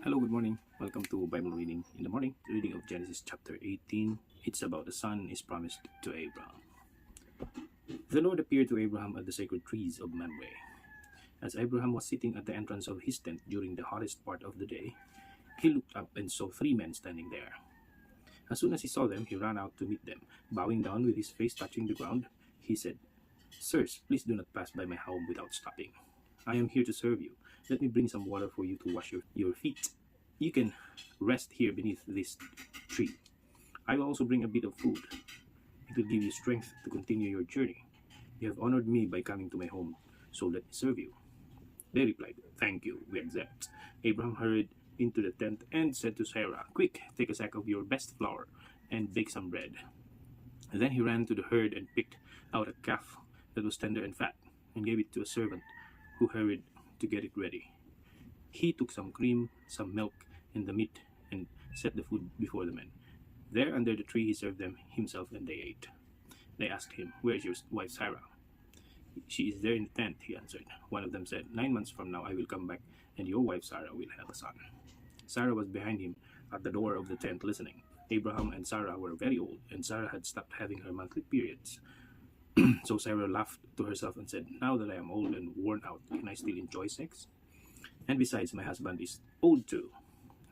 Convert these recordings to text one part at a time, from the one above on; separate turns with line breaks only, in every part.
Hello, good morning. Welcome to Bible reading in the morning. Reading of Genesis chapter 18. It's about the son is promised to Abraham. The Lord appeared to Abraham at the sacred trees of Mamre. As Abraham was sitting at the entrance of his tent during the hottest part of the day, he looked up and saw three men standing there. As soon as he saw them, he ran out to meet them. Bowing down with his face touching the ground, he said, "Sirs, please do not pass by my home without stopping. I am here to serve you. Let me bring some water for you to wash your feet. You can rest here beneath this tree. I will also bring a bit of food. It will give you strength to continue your journey. You have honored me by coming to my home, so let me serve you." They replied, "Thank you, we accept." Abraham hurried into the tent and said to Sarah, "Quick, take a sack of your best flour and bake some bread." Then he ran to the herd and picked out a calf that was tender and fat, and gave it to a servant who hurried to get it ready. He took some cream, some milk, and the meat, and set the food before the men. There under the tree he served them himself, and they ate. They asked him, "Where is your wife Sarah?" "She is there in the tent," he answered. One of them said, "9 months from now I will come back, and your wife Sarah will have a son." Sarah was behind him at the door of the tent listening. Abraham and Sarah were very old, and Sarah had stopped having her monthly periods. So Sarah laughed to herself and said, "Now that I am old and worn out, can I still enjoy sex? And besides, my husband is old too."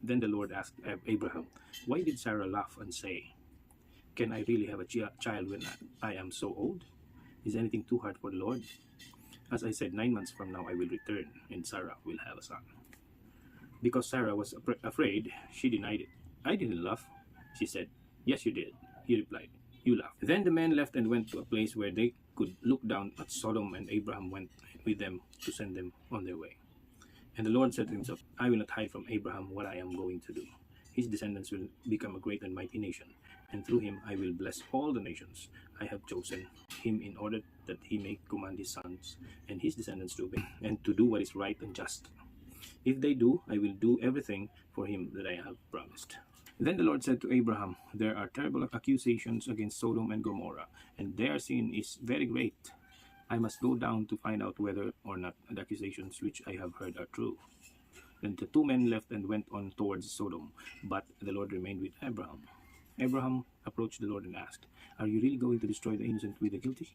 Then the Lord asked Abraham, "Why did Sarah laugh and say, 'Can I really have a child when I am so old? Is anything too hard for the Lord?' As I said, 9 months from now I will return, and Sarah will have a son." Because Sarah was afraid, she denied it. "I didn't laugh," she said. "Yes, you did," he replied. "You laughed." Then the men left and went to a place where they could look down at Sodom, and Abraham went with them to send them on their way. And the Lord said to himself, "I will not hide from Abraham what I am going to do. His descendants will become a great and mighty nation, and through him I will bless all the nations. I have chosen him in order that he may command his sons and his descendants to obey, and to do what is right and just. If they do, I will do everything for him that I have promised." Then the Lord said to Abraham, "There are terrible accusations against Sodom and Gomorrah, and their sin is very great. I must go down to find out whether or not the accusations which I have heard are true." Then the two men left and went on towards Sodom, but the Lord remained with Abraham. Abraham approached the Lord and asked, "Are you really going to destroy the innocent with the guilty?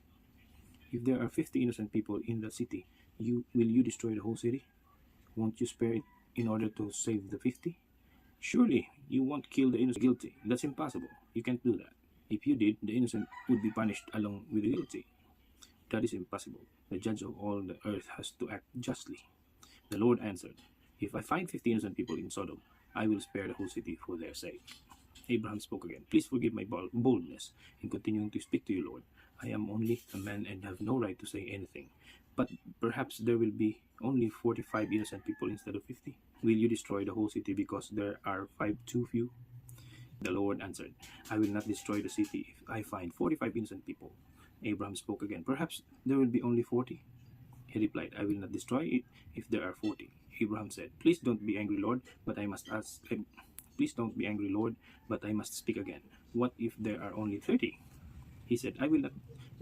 If there are 50 innocent people in the city, will you destroy the whole city? Won't you spare it in order to save the 50? Surely you won't kill the innocent guilty. That's impossible. You can't do that. If you did, the innocent would be punished along with the guilty. That is impossible. The judge of all the earth has to act justly." The Lord answered, "If I find 50 innocent people in Sodom, I will spare the whole city for their sake." Abraham spoke again, "Please forgive my boldness in continuing to speak to you, Lord. I am only a man and have no right to say anything. But perhaps there will be only 45 innocent people instead of 50. Will you destroy the whole city because there are 5 too few?" The Lord answered, "I will not destroy the city if I find 45 innocent people." Abraham spoke again, "Perhaps there will be only 40. He replied, "I will not destroy it if there are 40. Abraham said, "Please don't be angry, Lord, but I must ask. Please don't be angry, Lord, but I must speak again. What if there are only 30? He said, "I will not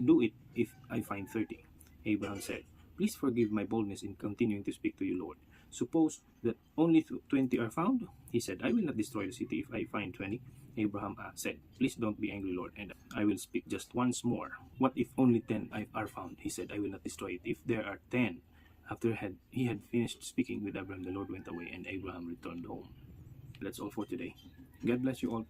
do it if I find 30. Abraham said, "Please forgive my boldness in continuing to speak to you, Lord. Suppose that only 20 are found?" He said, "I will not destroy the city if I find 20. Abraham said, "Please don't be angry, Lord, and I will speak just once more. What if only 10 are found?" He said, "I will not destroy it if there are 10. After he had finished speaking with Abraham, the Lord went away, and Abraham returned home. That's all for today. God bless you all.